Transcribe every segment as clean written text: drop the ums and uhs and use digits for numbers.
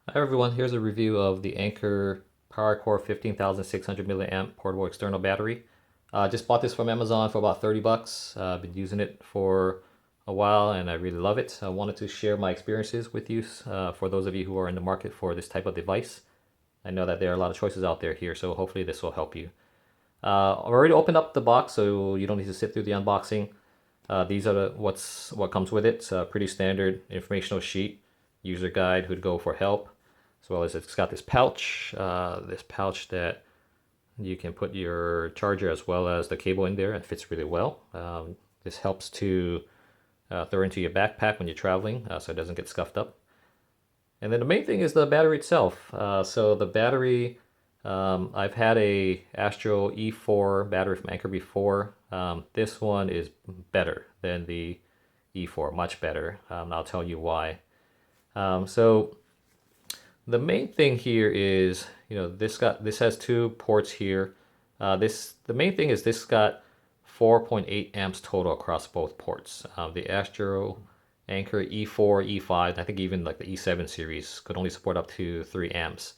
Hi everyone, here's a review of the Anker PowerCore 15,600 milliamp portable external battery. Just bought this from Amazon for about 30 bucks. I've been using it for a while and I really love it. I wanted to share my experiences with you for those of you who are in the market for this type of device. I know that there are a lot of choices out there here, so hopefully this will help you. I've already opened up the box, so you don't need to sit through the unboxing. These are what comes with it. It's a pretty standard informational sheet, user guide who'd go for help, as well as it's got this pouch that you can put your charger as well as the cable in there. It fits really well. This helps to throw into your backpack when you're traveling, so it doesn't get scuffed up. And then the main thing is the battery itself. So the battery, I've had a Astro E4 battery from Anker before. This one is better than the E4, much better. I'll tell you why. So the main thing here is, this has two ports here. The main thing is this got 4.8 amps total across both ports. The Astro Anker E4, E5, I think even like the E7 series could only support up to 3 amps.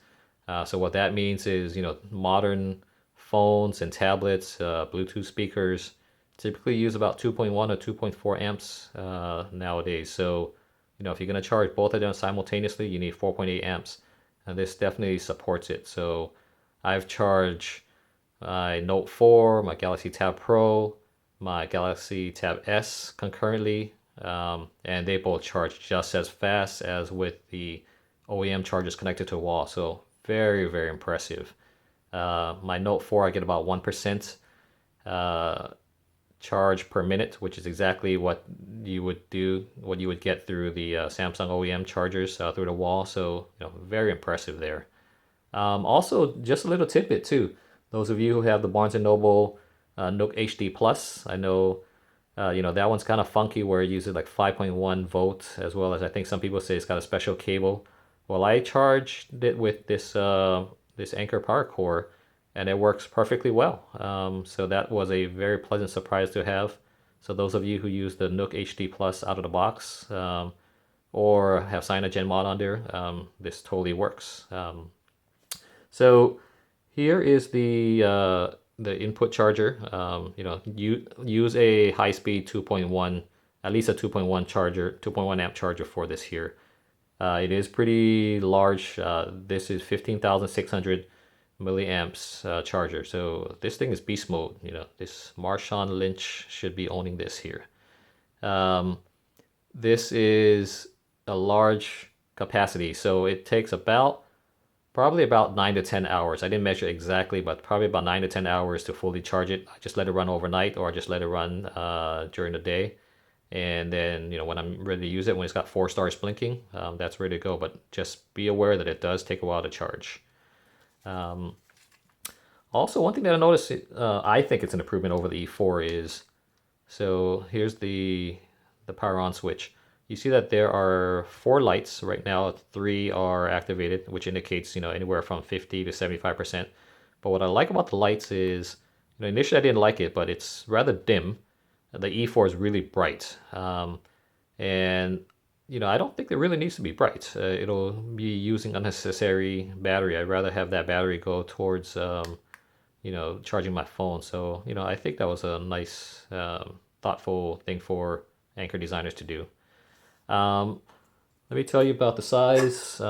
So what that means is, modern phones and tablets, Bluetooth speakers typically use about 2.1 or 2.4 amps nowadays. So, if you're going to charge both of them simultaneously, you need 4.8 amps. And this definitely supports it. So I've charged my Note 4, my Galaxy Tab Pro, my Galaxy Tab S concurrently, and they both charge just as fast as with the OEM chargers connected to a wall. So very, very impressive. My Note 4, I get about 1% charge per minute, which is exactly what you would get through the Samsung OEM chargers through the wall. So, very impressive there. Also, just a little tidbit too. Those of you who have the Barnes and Noble Nook HD Plus, I know, that one's kind of funky where it uses like 5.1 volt, as well as I think some people say it's got a special cable. Well, I charged it with this Anker PowerCore, and it works perfectly well. So that was a very pleasant surprise to have. So those of you who use the Nook HD Plus out of the box, or have CyanogenMod on there, this totally works. So here is the input charger. You use a high-speed 2.1, at least a 2.1 charger, 2.1 amp charger for this here. It is pretty large. This is 15,600 milliamps charger. So this thing is beast mode. This Marshawn Lynch should be owning this here. This is a large capacity, so it takes probably about 9 to 10 hours. I didn't measure exactly, but probably about 9 to 10 hours to fully charge it. I just let it run overnight, or I just let it run during the day. And then, when I'm ready to use it, when it's got 4 stars blinking, that's ready to go. But just be aware that it does take a while to charge. Also, one thing that I noticed, I think it's an improvement over the E4 is, so here's the power on switch. You see that there are 4 lights right now. 3 are activated, which indicates, anywhere from 50 to 75%. But what I like about the lights is, initially I didn't like it, but it's rather dim. The E4 is really bright. And, I don't think it really needs to be bright. It'll be using unnecessary battery. I'd rather have that battery go towards, charging my phone. So, I think that was a nice, thoughtful thing for Anker designers to do. Let me tell you about the size.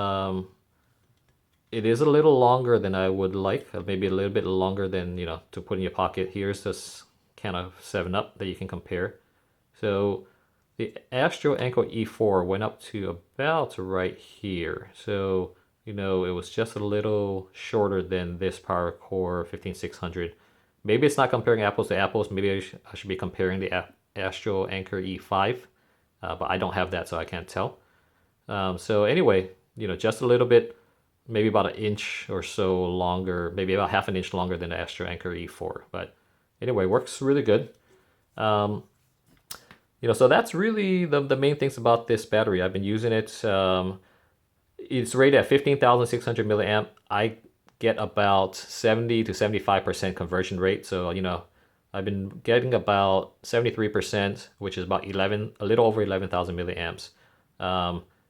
It is a little longer than I would like, maybe a little bit longer than, to put in your pocket. Here's this can of 7-Up that you can compare. So the Astro Anker E4 went up to about right here. So, it was just a little shorter than this PowerCore 15600. Maybe it's not comparing apples to apples. Maybe I should be comparing the Astro Anker E5, but I don't have that, so I can't tell. So anyway, just a little bit, maybe about an inch or so longer, maybe about half an inch longer than the Astro Anker E4. But anyway, works really good. So that's really the main things about this battery. I've been using it. It's rated at 15,600 milliamp. I get about 70 to 75% conversion rate. So, I've been getting about 73%, which is about a little over 11,000 milliamps.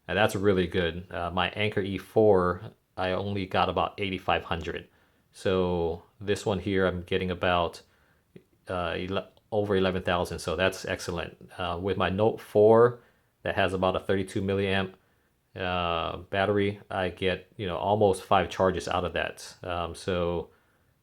and that's really good. My Anker E4, I only got about 8,500. So this one here, I'm getting about over 11,000. So that's excellent. With my Note 4, that has about a 32 milliamp battery, I get almost 5 charges out of that. So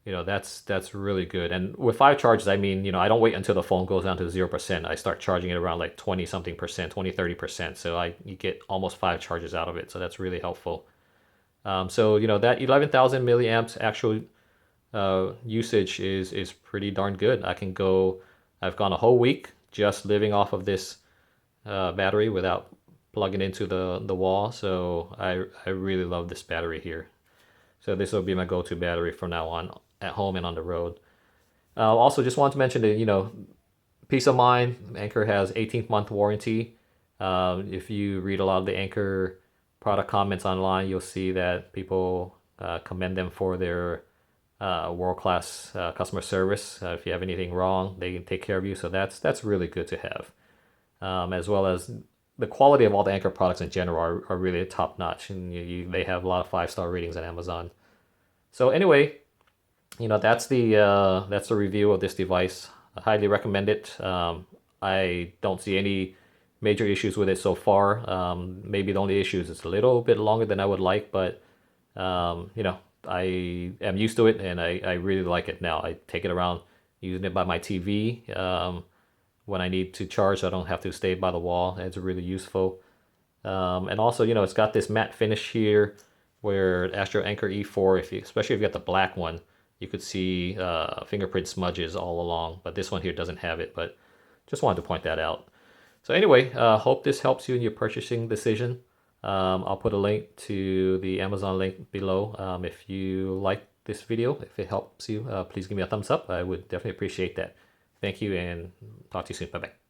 that's really good. And with 5 charges, I mean I don't wait until the phone goes down to 0%. I start charging it around like 20 something percent, 20-30%. So you get almost 5 charges out of it. So that's really helpful. So that 11,000 milliamps actual usage is pretty darn good. I've gone a whole week just living off of this battery without plugging into the wall. So I really love this battery here. So this will be my go-to battery from now on at home and on the road. Also, just want to mention that peace of mind. Anker has 18th month warranty. If you read a lot of the Anker product comments online, you'll see that people commend them for their world-class customer service. If you have anything wrong, they can take care of you. So that's really good to have. As well as the quality of all the Anker products in general are really top notch, and they have a lot of 5-star ratings on Amazon. So anyway, that's the review of this device. I highly recommend it. I don't see any major issues with it so far. Maybe the only issue is it's a little bit longer than I would like, but I am used to it and I really like it now. I take it around using it by my TV when I need to charge, so I don't have to stay by the wall. It's really useful. And also, it's got this matte finish here where Astro Anker E4, especially if you got the black one, you could see fingerprint smudges all along. But this one here doesn't have it, but just wanted to point that out. So anyway, hope this helps you in your purchasing decision. I'll put a link to the Amazon link below. If you like this video, if it helps you, please give me a thumbs up. I would definitely appreciate that. Thank you and talk to you soon. Bye-bye.